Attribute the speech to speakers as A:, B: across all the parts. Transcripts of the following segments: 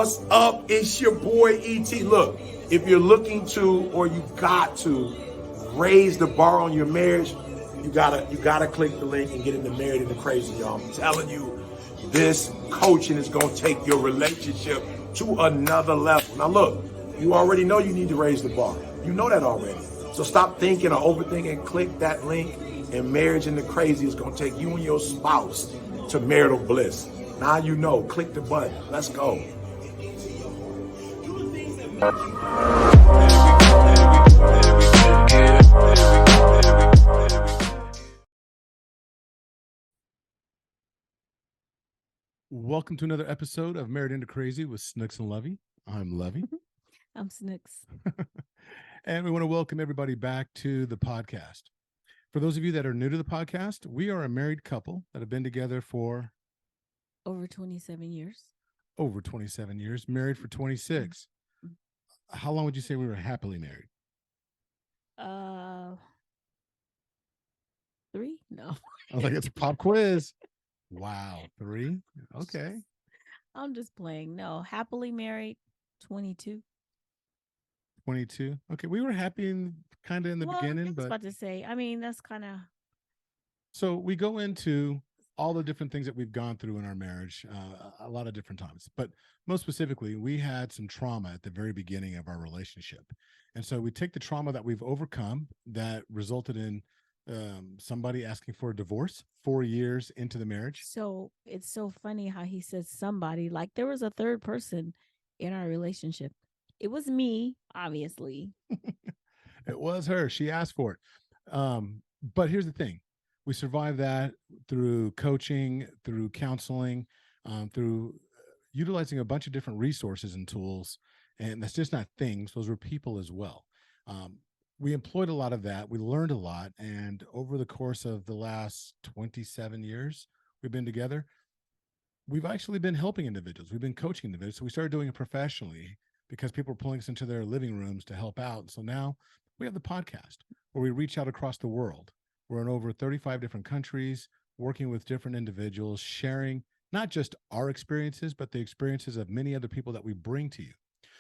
A: What's up? It's your boy E.T. Look, if you're looking to or you got to raise the bar on your marriage, you gotta click the link and get into Married into Crazy, y'all. I'm telling you, this coaching is gonna take your relationship to another level. Now look, you already know you need to raise the bar. You know that already. So stop thinking or overthinking. Click that link, and Marriage into Crazy is gonna take you and your spouse to marital bliss. Now you know. Click the button. Let's go.
B: Welcome to another episode of Married into Crazy with Snooks and Lovey. I'm Lovey.
C: I'm Snooks.
B: And we want to welcome everybody back to the podcast. For those of you that are new to the podcast, we are a married couple that have been together for
C: over 27 years.
B: Over 27 years, married for 26. How long would you say we were happily married?
C: 3? No.
B: I was like, it's a pop quiz. Wow, 3? Okay.
C: I'm just playing. No, happily married, 22.
B: 22. Okay, we were happy in the beginning,
C: I was
B: but
C: about to say, I mean, that's kind of.
B: So we go into all the different things that we've gone through in our marriage, a lot of different times. But most specifically, we had some trauma at the very beginning of our relationship. And so we take the trauma that we've overcome that resulted in somebody asking for a divorce 4 years into the marriage.
C: So it's so funny how he says somebody, like there was a third person in our relationship. It was me, obviously.
B: It was her. She asked for it. But here's the thing. We survived that through coaching, through counseling, through utilizing a bunch of different resources and tools. And that's just not things. Those were people as well. We employed a lot of that. We learned a lot. And over the course of the last 27 years we've been together, we've actually been helping individuals. We've been coaching individuals. So we started doing it professionally because people were pulling us into their living rooms to help out. And so now we have the podcast where we reach out across the world. We're in over 35 different countries, working with different individuals, sharing not just our experiences, but the experiences of many other people that we bring to you.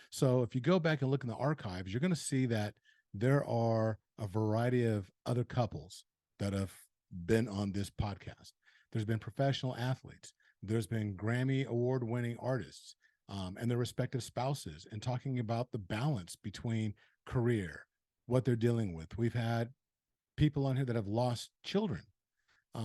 B: So if you go back and look in the archives, you're going to see that there are a variety of other couples that have been on this podcast. There's been professional athletes. There's been Grammy award-winning artists and their respective spouses, and talking about the balance between career, what they're dealing with. We've had people on here that have lost children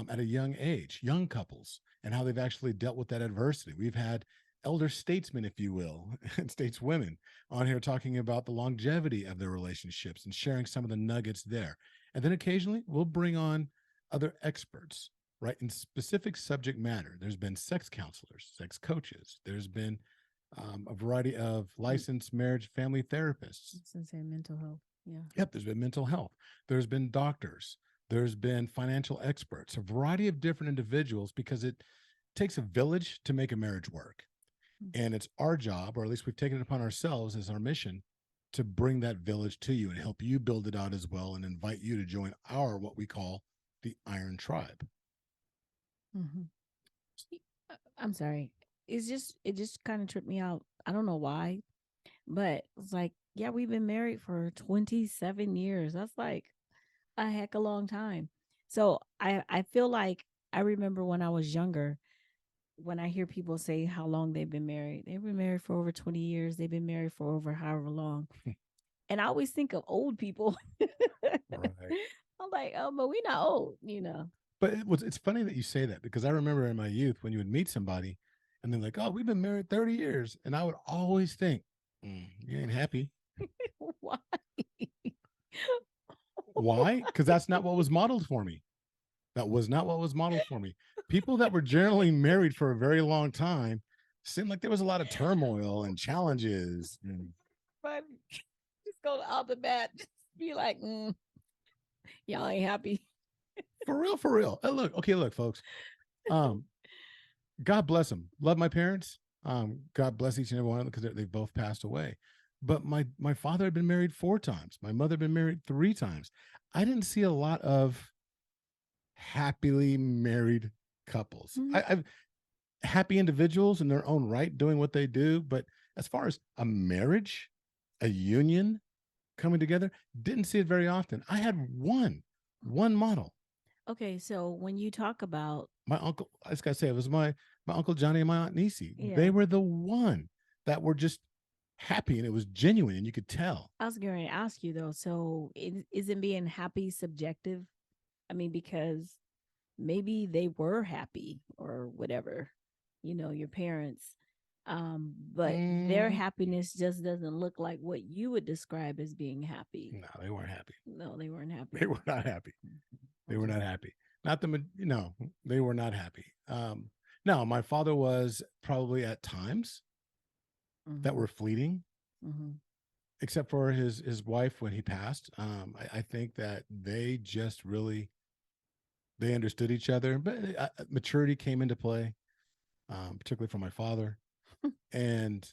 B: at a young age, young couples, and how they've actually dealt with that adversity. We've had elder statesmen, if you will, and stateswomen on here talking about the longevity of their relationships and sharing some of the nuggets there. And then occasionally we'll bring on other experts, right, in specific subject matter. There's been sex counselors, sex coaches. There's been a variety of licensed marriage family therapists.
C: Since mental health. Yeah.
B: Yep. There's been mental health. There's been doctors. There's been financial experts, a variety of different individuals, because it takes a village to make a marriage work. And it's our job, or at least we've taken it upon ourselves as our mission, to bring that village to you and help you build it out as well, and invite you to join our, what we call the Iron Tribe.
C: Mm-hmm. I'm sorry. It just kind of tripped me out. I don't know why, but it's like, yeah, we've been married for 27 years. That's like a heck of a long time. So I feel like I remember when I was younger, when I hear people say how long they've been married. They've been married for over 20 years. They've been married for over however long. And I always think of old people. Right. I'm like, oh, but we're not old, you know.
B: But it's funny that you say that, because I remember in my youth when you would meet somebody and they're like, oh, we've been married 30 years. And I would always think, you ain't happy.
C: Why?
B: Why? Because that's not what was modeled for me. That was not what was modeled for me. People that were generally married for a very long time seemed like there was a lot of turmoil and challenges.
C: But just go out the bat, just be like, y'all ain't happy.
B: For real. Look, folks. God bless them. Love my parents. God bless each and every one of them, because they've both passed away. But my father had been married 4 times. My mother had been married 3 times. I didn't see a lot of happily married couples. I've happy individuals in their own right doing what they do, but As far as a marriage, a union coming together, didn't see it very often. I had one model.
C: Okay, so when you talk about,
B: My uncle, I just gotta say, it was my uncle Johnny and my aunt Nisi.
C: yeah,
B: They were the one that were just happy, and it was genuine, and you could tell.
C: I was going to ask you though, so isn't being happy subjective? I mean, because maybe they were happy or whatever, your parents, but their
B: Mm,
C: happiness just doesn't look like what you would describe as being happy.
B: no, they weren't happy.
C: No, they weren't
B: They
C: happy.
B: were not happy. They were
C: Okay.
B: not happy. Not the, no, they were not happy. No, my father was probably at times that
C: Mm-hmm.
B: were fleeting,
C: Mm-hmm.
B: except for his wife when he passed. I think that they just really they understood each other, but maturity came into play, particularly for my father, and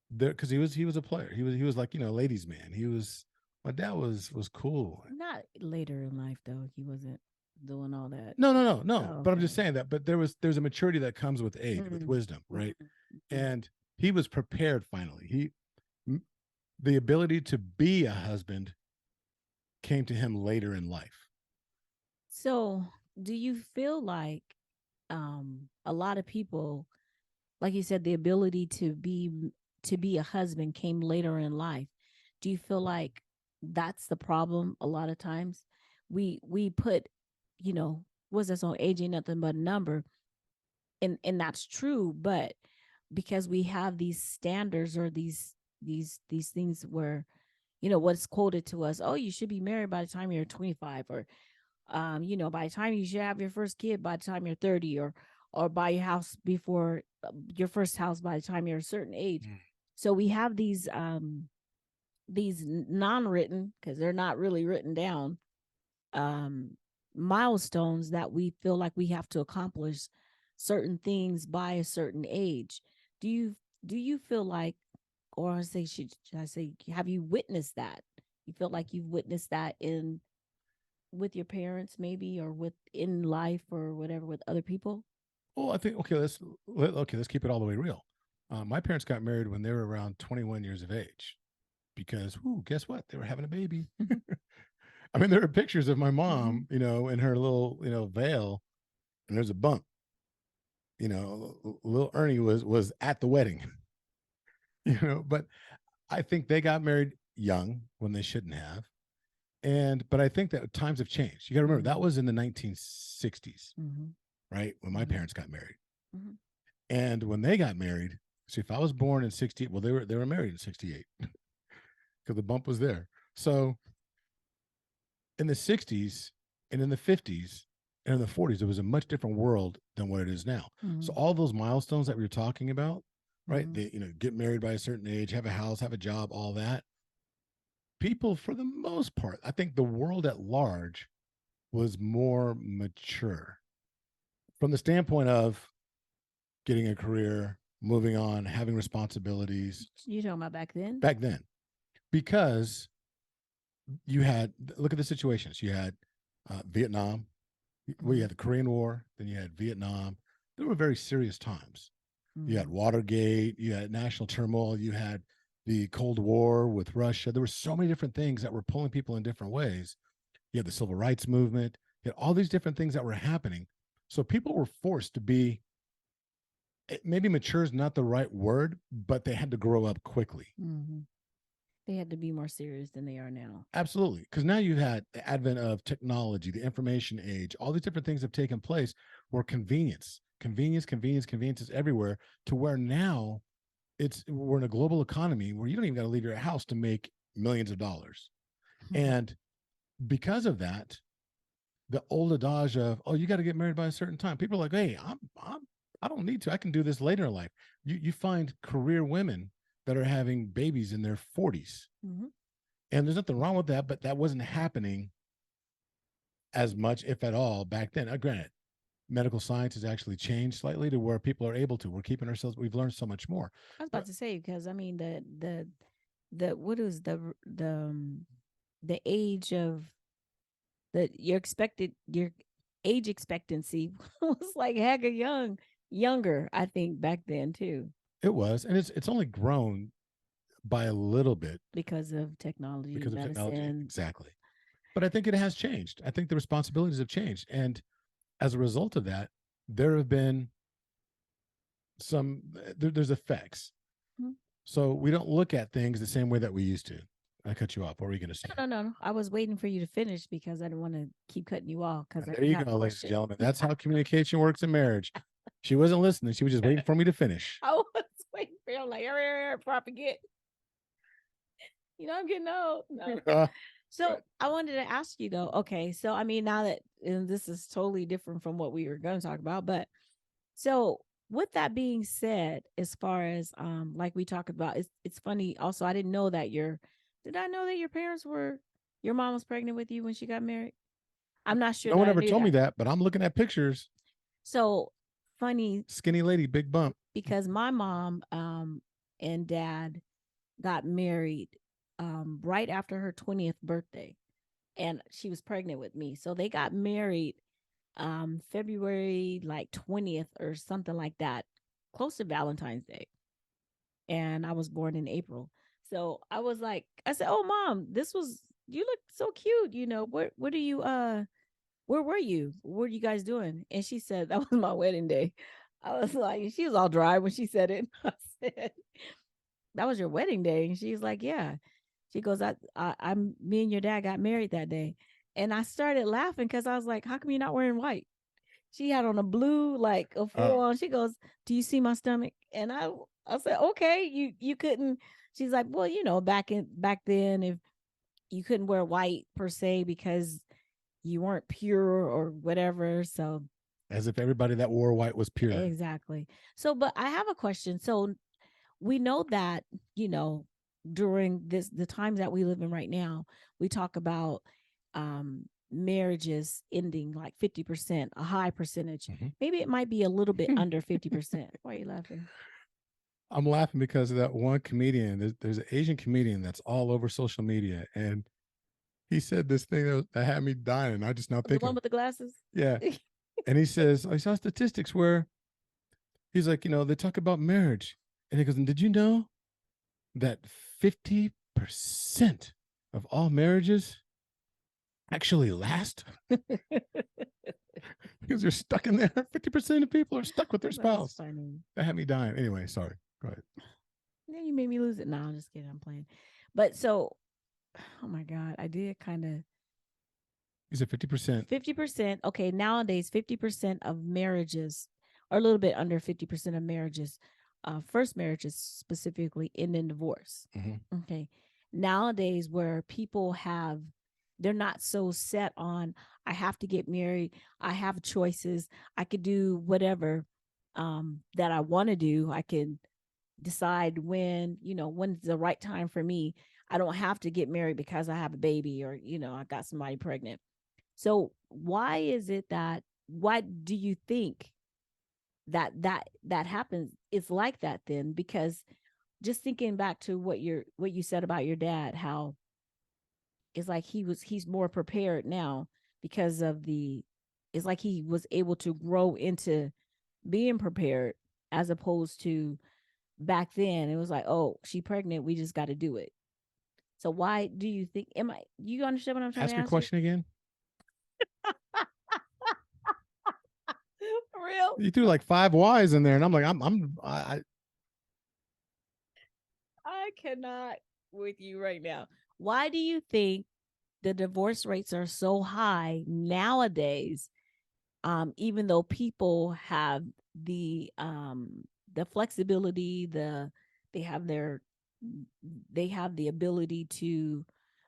B: there because he was a player. He was like ladies' man. He was my dad was cool.
C: Not later in life though. He wasn't doing all that.
B: No.
C: Oh,
B: But I'm
C: okay.
B: just saying that. But there's a maturity that comes with age, with
C: Mm-hmm.
B: wisdom, right?
C: Mm-hmm.
B: And he was prepared finally. The ability to be a husband came to him later in life.
C: So, do you feel like a lot of people, like you said, the ability to be a husband came later in life? Do you feel like that's the problem a lot of times? We put, what's that song, age ain't nothing but a number, and that's true, but because we have these standards or these things where what's quoted to us, oh, you should be married by the time you're 25, or by the time you should have your first kid by the time you're 30, or buy your house before your first house by the time you're a certain age.
B: Mm.
C: So we have these non-written, because they're not really written down, um milestones that we feel like we have to accomplish certain things by a certain age. Do you feel like, or should I say, have you witnessed that? You feel like you've witnessed that in with your parents, maybe, or with in life or whatever, with other people?
B: Well, I think let's keep it all the way real. My parents got married when they were around 21 years of age because, guess what? They were having a baby. I mean, there are pictures of my
C: Mm-hmm.
B: mom, in her little, veil, and there's a bump. Little Ernie was at the wedding, but I think they got married young when they shouldn't have. But I think that times have changed. You got to remember that
C: Mm-hmm.
B: was in the 1960s,
C: Mm-hmm.
B: right? When my parents got married.
C: Mm-hmm.
B: And when they got married, see, if I was born in 68, well, they were married in 68 because the bump was there. So in the 60s and in the 50s and in the 40s, it was a much different world than what it is now. So
C: Mm-hmm.
B: all those milestones that we were talking about, right?
C: Mm-hmm.
B: They, get married by a certain age, have a house, have a job, all that. People, for the most part, I think the world at large was more mature from the standpoint of getting a career, moving on, having responsibilities
C: You talking about back then?
B: back then. Because you had, look at the situations. You had Vietnam, well, you
C: Mm-hmm.
B: had the Korean War, then you had Vietnam. There were very serious times. You had
C: Mm-hmm.
B: Watergate, you had national turmoil, you had the Cold War with Russia. There were so many different things that were pulling people in different ways. You had the civil rights movement, you had all these different things that were happening. So people were forced to be, maybe mature is not the right word, but they had to grow up quickly.
C: Mm-hmm. They had to be more serious than they are now.
B: Absolutely. Because now you've had the advent of technology, the information age, all these different things have taken place where convenience is everywhere, to where now we're in a global economy where you don't even got to leave your house to make millions of dollars. And because of that, the old adage of, oh, you got to get married by a certain time. People are like, hey, I don't need to. I can do this later in life. You find career women that are having babies in their 40s.
C: Mm-hmm.
B: And there's nothing wrong with that, but that wasn't happening as much, if at all, back then. Granted, medical science has actually changed slightly to where people are able to. We're keeping ourselves. We've learned so much more.
C: I was about
B: But
C: to say, because I mean the what is the age of your age expectancy was like heck of younger, I think, back then too.
B: It was, and it's only grown by a little bit
C: because of technology,
B: because of technology.
C: medicine.
B: Exactly. But I think it has changed. I think the responsibilities have changed. And as a result of that, there have been there's effects.
C: Mhm.
B: So we don't look at things the same way that we used to. I cut you off. What were you going to say?
C: No. I was waiting for you to finish because I didn't want to keep cutting you off. Because
B: There you go, ladies and gentlemen. That's how communication works in marriage. She wasn't listening. She was just waiting for me to finish.
C: I was waiting for you. I'm like, hurry, before I forget. I'm getting old. No. So I wanted to ask you though. Okay, so I mean, now that and this is totally different from what we were going to talk about, but so with that being said, as far as like we talked about, it's funny. Also, I didn't know that did I know that your mom was pregnant with you when she got married? I'm not sure.
B: No
C: that
B: one
C: I
B: ever
C: knew
B: told me
C: that.
B: that, but I'm looking at pictures.
C: So funny
B: Skinny lady, big bump.
C: because my mom and dad got married right after her 20th birthday, and she was pregnant with me. So they got married February like 20th or something like that, close to Valentine's Day. And I was born in April. So I was like, I said, "Oh mom, you look so cute, what are you where were you? What are you guys doing?" And she said, "That was my wedding day." I was like, she was all dry when she said it. I said, "That was your wedding day?" And she's like, "Yeah." She goes, I'm me and your dad got married that day." And I started laughing because I was like, "How come you're not wearing white?" She had on a blue, like a full on. She goes, "Do you see my stomach?" And I said, "Okay, you couldn't." She's like, "Well, back then, if you couldn't wear white per se because you weren't pure or whatever." So
B: As if everybody that wore white was pure.
C: exactly. So, but I have a question. So we know that, during the times that we live in right now, we talk about marriages ending like 50%, a high percentage.
B: Mhm.
C: Maybe it might be a little bit under 50%. Why are you laughing?
B: I'm laughing because of that one comedian. There's an Asian comedian that's all over social media, and he said this thing that had me dying. I just now
C: The
B: think
C: one
B: of
C: with the glasses?
B: yeah. And he says, I saw statistics where he's like, they talk about marriage, and he goes, and did you know that 50% of all marriages actually last? Because you're stuck in there. 50% of people are stuck with their spouse.
C: That's funny.
B: That had me dying. Anyway, sorry. Go ahead.
C: Then you made me lose it. No, I'm just kidding. I'm playing. But so, oh my God, I did kind of
B: He said 50%.
C: 50%. Okay, nowadays 50% of marriages, or a little bit under 50% of marriages, first marriages specifically, end in divorce.
B: Mm-hmm.
C: Okay. Nowadays where they're not so set on, I have to get married, I have choices, I could do whatever that I want to do. I can decide when's the right time for me. I don't have to get married because I have a baby or, I got somebody pregnant. So why do you think that happens? It's like that then, because just thinking back to what you said about your dad, how it's like he's more prepared now because of it's like he was able to grow into being prepared, as opposed to back then it was like, "Oh, she pregnant, we just got to do it." So why do you think, you understand what I'm trying
B: Ask
C: to
B: your
C: ask you?
B: question again.
C: For real?
B: You threw like 5 Y's in there, and I'm like,
C: I cannot with you right now. Why do you think the divorce rates are so high nowadays? Even though people have the flexibility, they have their they have the ability to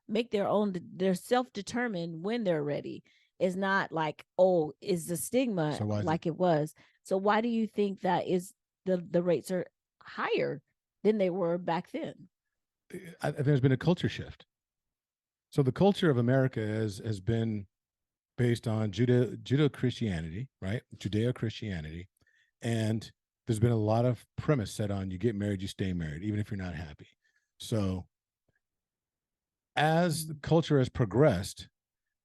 C: make their self-determined when they're ready. It's not like, oh, is the stigma
B: so why is
C: like it was. So why do you think that is the rates are higher than they were back then?
B: there's been a culture shift. So the culture of America has been based on Judeo Christianity, right? Judeo Christianity, and there's been a lot of premise set on you get married, you stay married, even if you're not happy. So as the culture has progressed,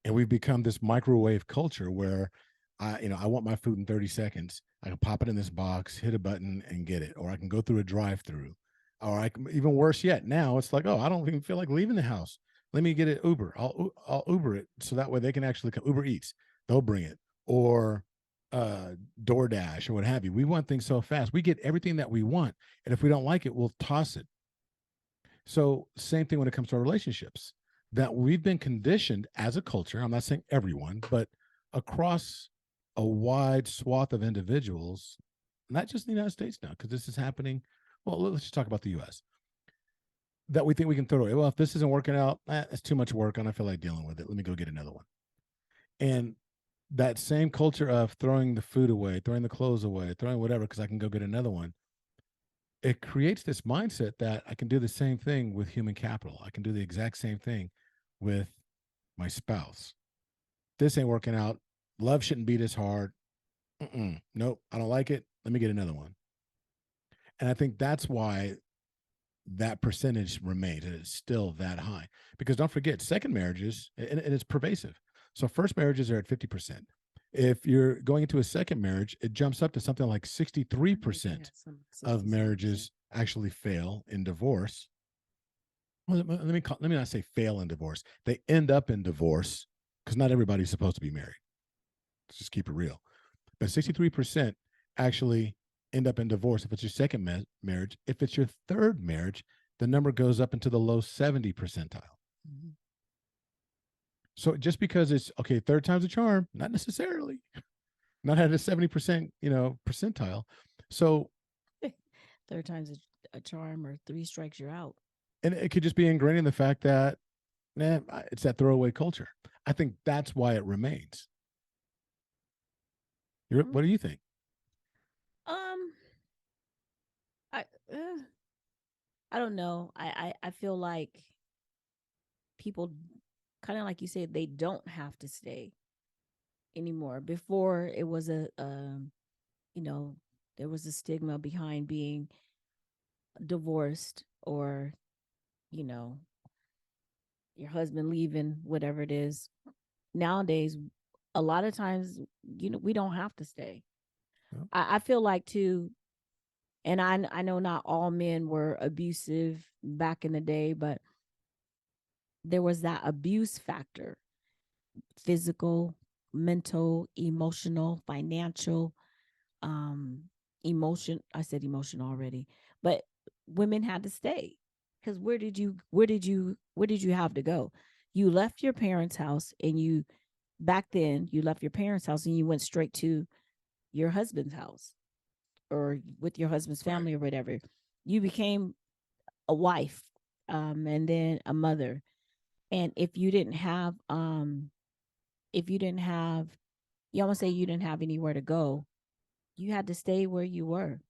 B: and we've become this microwave culture where I want my food in 30 seconds. I can pop it in this box, hit a button, and get it. Or I can go through a drive-through. Or I can, even worse yet, now it's like, oh, I don't even feel like leaving the house. Let me get it Uber. I'll Uber it so that way they can actually come. Uber Eats. They'll bring it. Or DoorDash or what have you. We want things so fast. We get everything that we want. And if we don't like it, we'll toss it. So same thing when it comes to our relationships, that we've been conditioned as a culture. I'm not saying everyone, but across a wide swath of individuals, not just in the United States now, because this is happening. Well, let's just talk about the US, that we think we can throw away. Well, if this isn't working out, it's too much work. I don't feel like dealing with it. Let me go get another one. And that same culture of throwing the food away, throwing the clothes away, throwing whatever, because I can go get another one, it creates this mindset that I can do the same thing with human capital. I can do the exact same thing with my spouse. This ain't working out. Love shouldn't be this hard. Nope, I don't like it. Let me get another one. And I think that's why that percentage remains, and it's still that high. Because don't forget, second marriages, and it's pervasive. So first marriages are at 50%. If you're going into a second marriage, it jumps up to something like 63% of marriages actually fail in divorce. Well, let me not say fail in divorce. They end up in divorce, because not everybody's supposed to be married. Let's just keep it real. But 63% actually end up in divorce if it's your second marriage. If it's your third marriage, the number goes up into the low 70 percentile. Mm-hmm. So just because it's okay, third time's a charm, not necessarily. Not at a 70%, percentile. So
C: third time's a charm, or 3 strikes you're out.
B: And it could just be ingrained in the fact that it's that throwaway culture. I think that's why it remains. What do you think?
C: I don't know. I feel like people, kind of like you said, they don't have to stay anymore. Before, it was there was a stigma behind being divorced, or your husband leaving, whatever it is. Nowadays, a lot of times, we don't have to stay. Oh. I feel like too, and I know not all men were abusive back in the day, but there was that abuse factor: physical, mental, emotional, financial, emotion. I said emotion already, but women had to stay, because where did you have to go? You left your parents' house, and back then you left your parents' house and you went straight to your husband's house, or with your husband's family, or whatever. You became a wife, and then a mother. And if you didn't have, you almost say you didn't have anywhere to go, you had to stay where you were.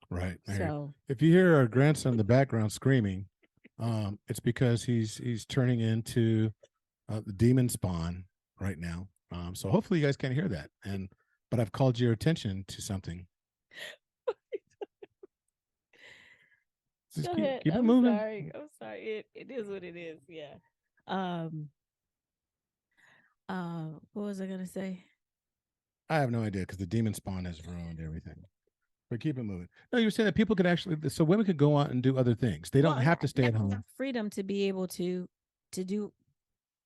B: Right.
C: So
B: if you hear our grandson in the background screaming, it's because he's turning into the demon spawn right now. So hopefully you guys can't hear that. But I've called your attention to something.
C: Go ahead.
B: Keep it moving.
C: I'm sorry. It is what it is. Yeah. What was I gonna say?
B: I have no idea, because the demon spawn has ruined everything. But keep it moving. No, you were saying that people could actually, so women could go out and do other things. They don't have to stay at home.
C: Freedom to be able to do.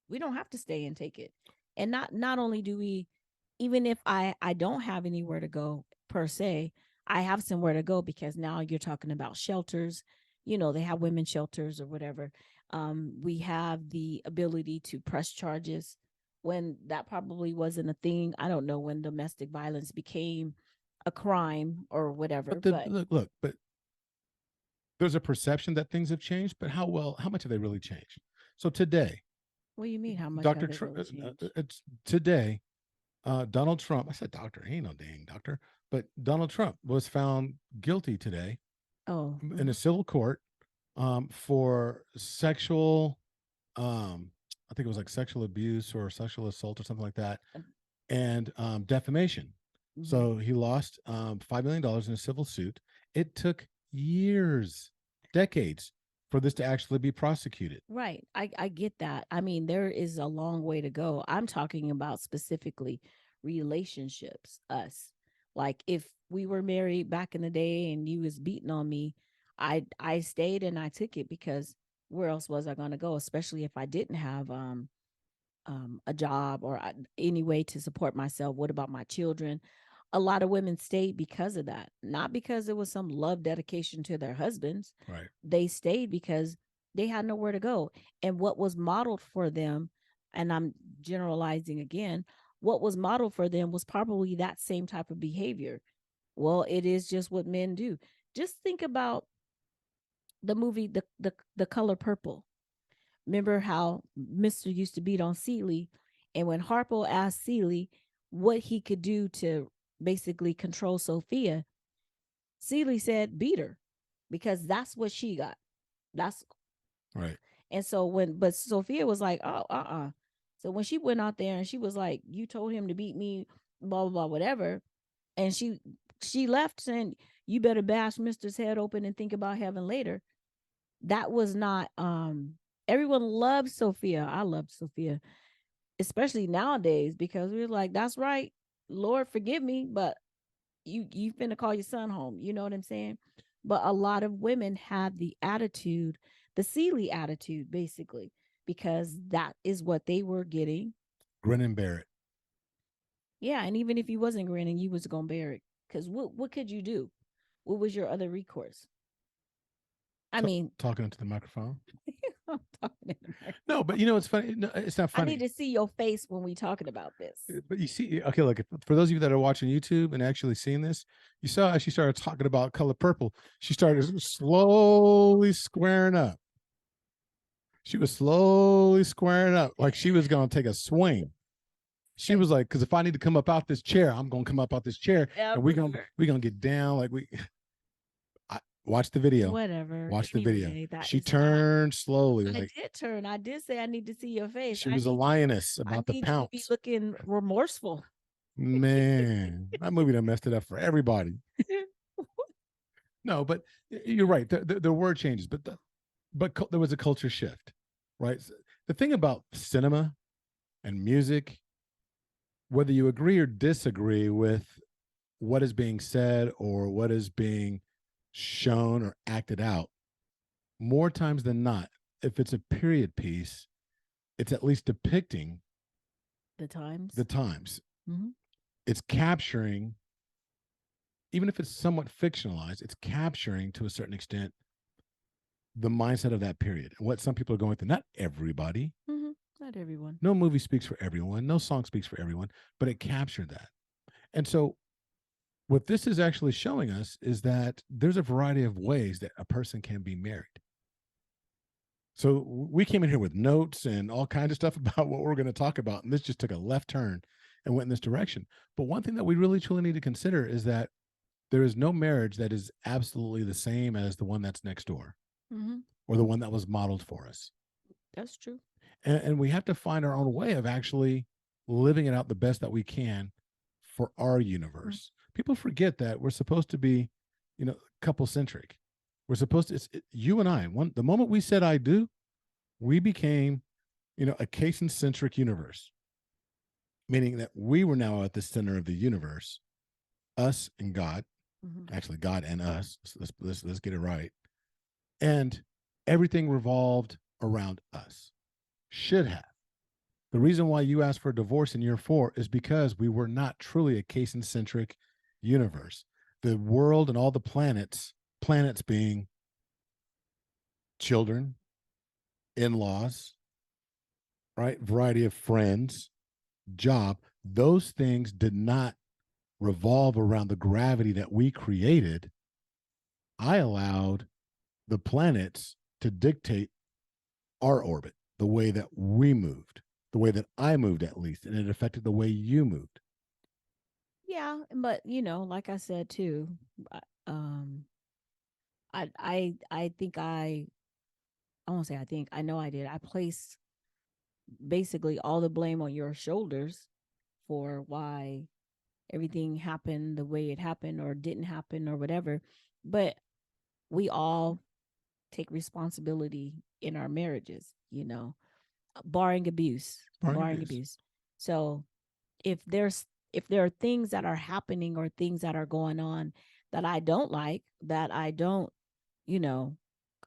C: We don't have to stay and take it. And not only do we, even if I don't have anywhere to go per se, I have somewhere to go, because now you're talking about shelters. They have women's shelters or whatever. We have the ability to press charges, when that probably wasn't a thing. I don't know when domestic violence became a crime or whatever. But
B: look, but there's a perception that things have changed, but how much have they really changed? So today,
C: what do you mean, how much
B: Dr. Trump, today, Donald Trump, I said doctor, he ain't no dang doctor, but Donald Trump was found guilty today in a civil court for sexual, I think it was like sexual abuse or sexual assault or something like that, and defamation. Mm-hmm. So he lost $5 million in a civil suit. It took years, decades, for this to actually be prosecuted.
C: Right. I get that. I mean, there is a long way to go. I'm talking about specifically relationships, us. Like if we were married back in the day and you was beating on me, I stayed and I took it because where else was I going to go, especially if I didn't have a job or any way to support myself. What about my children? A lot of women stayed because of that, not because it was some love dedication to their husbands.
B: Right.
C: They stayed because they had nowhere to go. And what was modeled for them, and I'm generalizing again, what was modeled for them was probably that same type of behavior. Well, it is just what men do. Just think about the movie the Color Purple. Remember how Mr. used to beat on Celie, and when Harpo asked Celie what he could do to basically control Sophia, Celie said beat her because that's what she got. That's
B: Right.
C: and so but Sophia was like, oh, So when she went out there and she was like, you told him to beat me, blah blah blah, whatever, and she left saying, you better bash Mister's head open and think about heaven later. That was not everyone loved Sophia. I loved Sophia, especially nowadays, because we were like, that's right, Lord forgive me, but you finna call your son home. You know what I'm saying? But a lot of women have the attitude, the Sealy attitude, basically, because that is what they were getting.
B: Grin and bear it.
C: Yeah, and even if you wasn't grinning, you was gonna bear it. Because what could you do? What was your other recourse? I mean,
B: Talking into the microphone.
C: I'm talking in America.
B: No, but you know it's funny. No, it's not
C: I
B: funny.
C: need to see your face when we talking about this.
B: But you see, okay, look, for those of you that are watching YouTube and actually seeing this, you saw as she started talking about Color Purple, she started slowly squaring up. She was slowly squaring up like she was going to take a swing. She was like, because if I need to come up out this chair, I'm going to come up out this chair, and we're gonna get down like we. Watch the video.
C: Whatever.
B: Watch the
C: Anyway,
B: video. She turned slowly.
C: I
B: Like
C: did turn. I did say I need to see your face.
B: she was a lioness about the
C: I need you to be
B: pounce.
C: looking remorseful.
B: Man, that movie done messed it up for everybody. No, but you're right. The word changes, but there was a culture shift, right? The thing about cinema and music, whether you agree or disagree with what is being said or what is being shown or acted out, more times than not, if it's a period piece, it's at least depicting
C: the times.
B: Mm-hmm. It's capturing, even if it's somewhat fictionalized, it's capturing to a certain extent the mindset of that period and what some people are going through. Not everybody.
C: Mm-hmm. Not everyone.
B: No movie speaks for everyone. No song speaks for everyone, but it captured that. And so what this is actually showing us is that there's a variety of ways that a person can be married. So we came in here with notes and all kinds of stuff about what we're going to talk about. And this just took a left turn and went in this direction. But one thing that we really truly need to consider is that there is no marriage that is absolutely the same as the one that's next door, mm-hmm. or the one that was modeled for us.
C: That's true.
B: And we have to find our own way of actually living it out the best that we can for our universe. Mm-hmm. People forget that we're supposed to be, couple centric. We're supposed to, you and I, the moment we said I do, we became, a Cason-centric universe, meaning that we were now at the center of the universe, us and God, mm-hmm. actually God and us. Let's get it right. And everything revolved around us. Should have. The reason why you asked for a divorce in year 4 is because we were not truly a Cason-centric universe. The world and all the planets being children, in-laws, right? Variety of friends, job. Those things did not revolve around the gravity that we created. I allowed the planets to dictate our orbit, the way that we moved, the way that I moved at least, and it affected the way you moved.
C: Yeah, but like I said too, I think I won't say I think, I know I did. I placed basically all the blame on your shoulders for why everything happened the way it happened or didn't happen or whatever. But we all take responsibility in our marriages, barring abuse. So if there's if there are things that are happening or things that are going on that I don't like, that I don't, you know,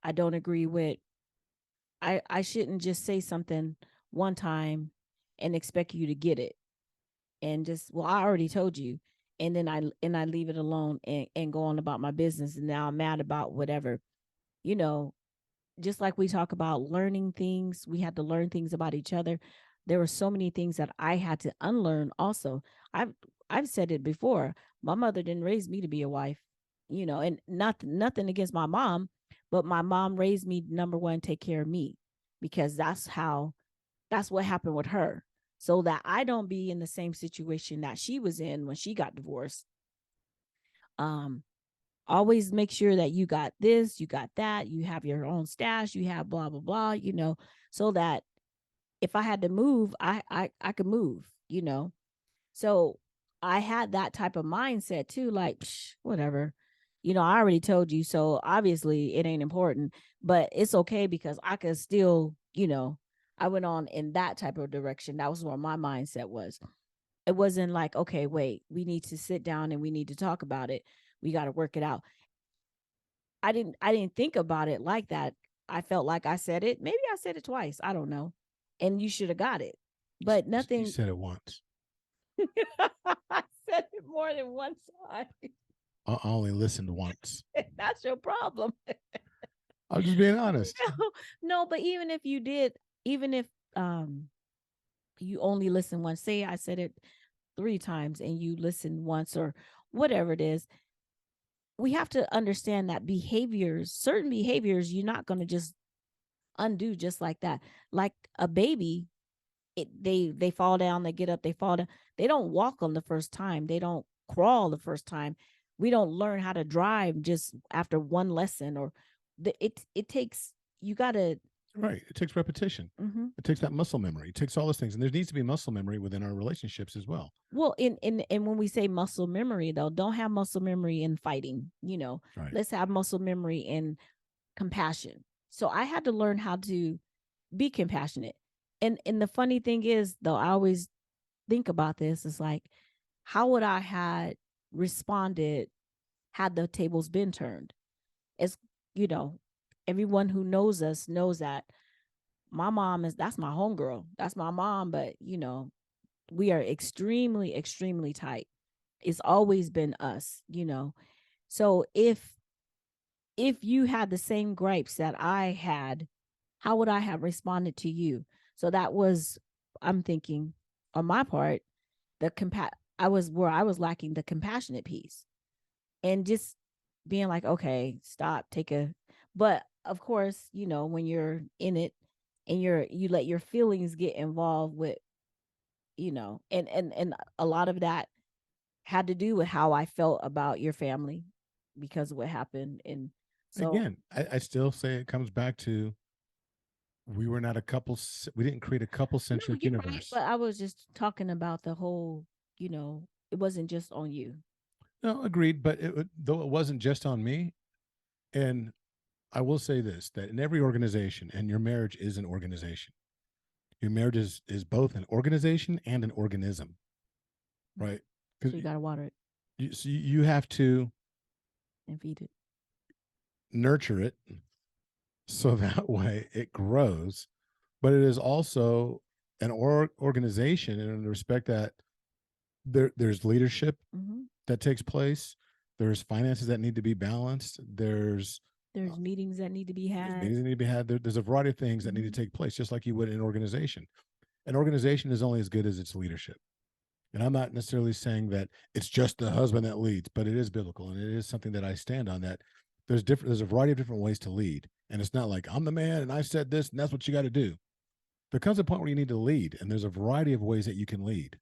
C: I don't agree with, I shouldn't just say something one time and expect you to get it and just, well, I already told you, and then I leave it alone and go on about my business, and now I'm mad about whatever, you know. Just like we talk about learning things, we had to learn things about each other. There were so many things that I had to unlearn also. I've said it before. My mother didn't raise me to be a wife, and nothing against my mom, but my mom raised me, number one, take care of me, because that's what happened with her. So that I don't be in the same situation that she was in when she got divorced. Um, Always make sure that you got this, you got that, you have your own stash, you have blah blah blah, so that if I had to move, I could move. So I had that type of mindset too, like, whatever. I already told you, so obviously it ain't important, but it's okay because I could still. I went on in that type of direction. That was where my mindset was. It wasn't like, okay, wait, we need to sit down and we need to talk about it. We got to work it out. I didn't think about it like that. I felt like I said it. Maybe I said it twice. I don't know. And you should have got it. But
B: You
C: nothing.
B: said it once.
C: I said it more than one time.
B: I only listened once.
C: That's your problem.
B: I'm just being honest.
C: No, but even if you only listen once, say I said it 3 times and you listen once or whatever it is, we have to understand that certain behaviors, you're not going to just undo just like that. Like a baby, they fall down, they get up, they fall down. They don't walk on the first time. They don't crawl the first time. We don't learn how to drive just after one lesson, or it takes, you got to.
B: Right. It takes repetition.
C: Mm-hmm.
B: It takes that muscle memory. It takes all those things. And there needs to be muscle memory within our relationships as well.
C: Well, and when we say muscle memory, though, don't have muscle memory in fighting.
B: Right.
C: Let's have muscle memory in compassion. So I had to learn how to be compassionate. And the funny thing is, though, I always think about this. It's like, how would I had responded had the tables been turned? It's, you know, everyone who knows us knows that my mom that's my homegirl. That's my mom, but we are extremely, extremely tight. It's always been us. So if you had the same gripes that I had, how would I have responded to you? So that was, I'm thinking, on my part, I was where I was lacking the compassionate piece, and just being like, okay, stop, but of course, when you're in it and you let your feelings get involved with, and a lot of that had to do with how I felt about your family because of what happened. And so,
B: again, I still say it comes back to, we were not a couple. We didn't create a couple centric
C: you're right,
B: universe.
C: but I was just talking about the whole, it wasn't just on you.
B: No, agreed. But though it wasn't just on me, and I will say this, that in every organization, and your marriage is an organization. Your marriage is both an organization and an organism, right?
C: So you got to water it
B: so you have to
C: and feed it.
B: nurture it so that way it grows. But it is also an organization in the respect that there's leadership
C: Mm-hmm.
B: that takes place. There's finances that need to be balanced. There's
C: meetings that need to be had.
B: Meetings that need to be had. There's a variety of things that need to take place, just like you would in an organization. An organization is only as good as its leadership. And I'm not necessarily saying that it's just the husband that leads, but it is biblical, and it is something that I stand on, that there's a variety of different ways to lead. And it's not like I'm the man and I said this and that's what you got to do. There comes a point where you need to lead, and there's a variety of ways that you can lead.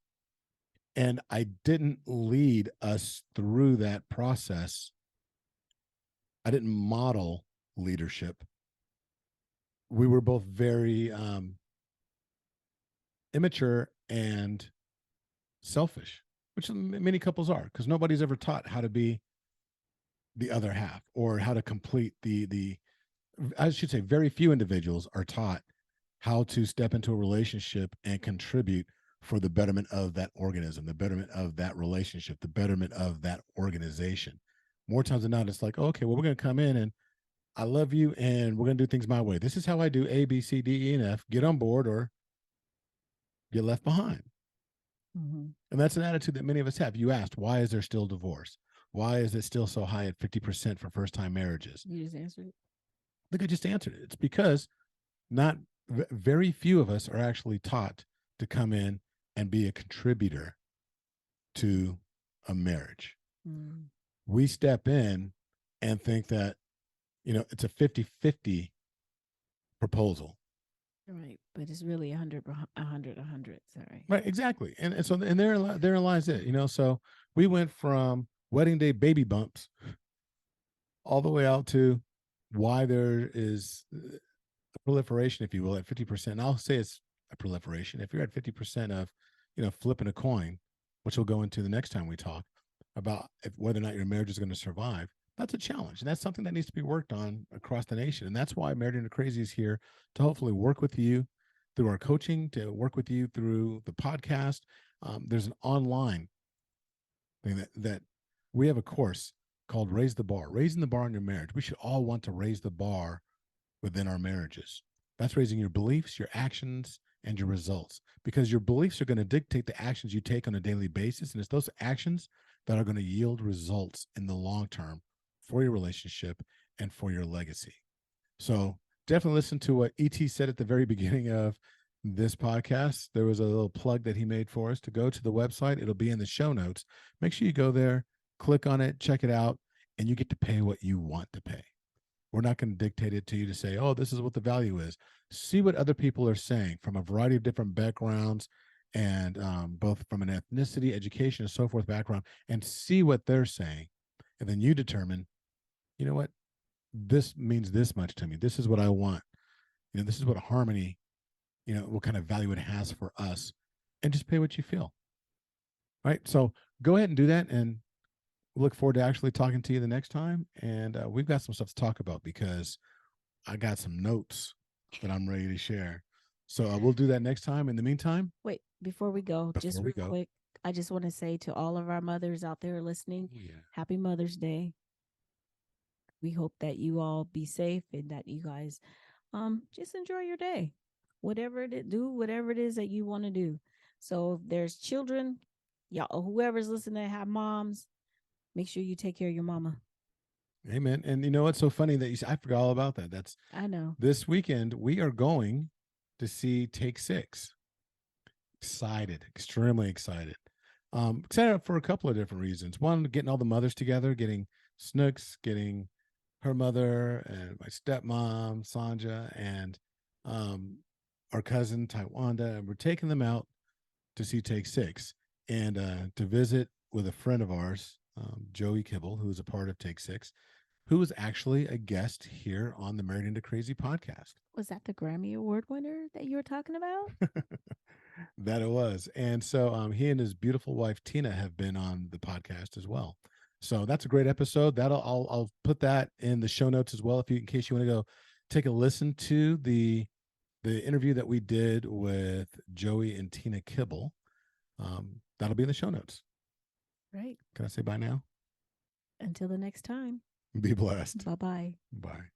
B: And I didn't lead us through that process. I didn't model leadership. We were both very immature and selfish, which many couples are, because nobody's ever taught how to be the other half, or how to complete the I should say, very few individuals are taught how to step into a relationship and contribute for the betterment of that organism, the betterment of that relationship, the betterment of that organization. More times than not, it's like, okay, well, we're going to come in and I love you and we're going to do things my way. This is how I do A, B, C, D, E, and F. Get on board or get left behind.
C: Mm-hmm.
B: And that's an attitude that many of us have. You asked, why is there still divorce? Why is it still so high at 50% for first-time marriages?
C: You just answered it.
B: I think I just answered it. It's because not very few of us are actually taught to come in and be a contributor to a marriage.
C: Mm.
B: We step in and think that, it's a 50-50 proposal.
C: Right. But it's really 100, 100, 100. Sorry.
B: Right, exactly. And so and therein lies it, so we went from wedding day baby bumps all the way out to why there is a proliferation, if you will, at 50%. And I'll say it's a proliferation. If you're at 50% of, flipping a coin, which we'll go into the next time we talk about whether or not your marriage is going to survive, that's a challenge. And that's something that needs to be worked on across the nation. And that's why Married into Crazy is here to hopefully work with you through our coaching, to work with you through the podcast. There's an online thing that we have a course called Raise the Bar, raising the bar in your marriage. We should all want to raise the bar within our marriages. That's raising your beliefs, your actions, and your results, because your beliefs are going to dictate the actions you take on a daily basis. And it's those actions that are going to yield results in the long term for your relationship and for your legacy. So definitely listen to what ET said at the very beginning of this podcast. There was a little plug that he made for us to go to the website. It'll be in the show notes. Make sure you go there, click on it, check it out, and you get to pay what you want to pay. We're not going to dictate it to you to say, oh, this is what the value is. See what other people are saying from a variety of different backgrounds, and both from an ethnicity, education, and so forth background, and see what they're saying. And then you determine, you know what, this means this much to me. This is what I want. This is what harmony, what kind of value it has for us, and just pay what you feel. Right. So go ahead and do that. And look forward to actually talking to you the next time. And we've got some stuff to talk about because I got some notes that I'm ready to share. So we'll do that next time. In the meantime,
C: Wait, before we go, just real quick, I just want to say to all of our mothers out there listening, Happy Mother's Day. We hope that you all be safe and that you guys just enjoy your day. Whatever it is that you want to do. So if there's children, y'all, whoever's listening have moms, make sure you take care of your mama.
B: Amen. And you know what's so funny that I forgot all about that.
C: I know.
B: This weekend we are going to see Take 6. Excited, extremely excited. Excited for a couple of different reasons. One, getting all the mothers together, getting Snooks, getting her mother and my stepmom, Sanja, and our cousin, Taiwanda, and we're taking them out to see Take 6 and to visit with a friend of ours, Joey Kibble, who is a part of Take 6, who was actually a guest here on the Married into Crazy podcast.
C: Was that the Grammy Award winner that you were talking about?
B: That it was. And so he and his beautiful wife, Tina, have been on the podcast as well. So that's a great episode. I'll put that in the show notes as well, in case you want to go take a listen to the interview that we did with Joey and Tina Kibble. That'll be in the show notes.
C: Right.
B: Can I say bye now?
C: Until the next time.
B: Be blessed.
C: Bye-bye.
B: Bye.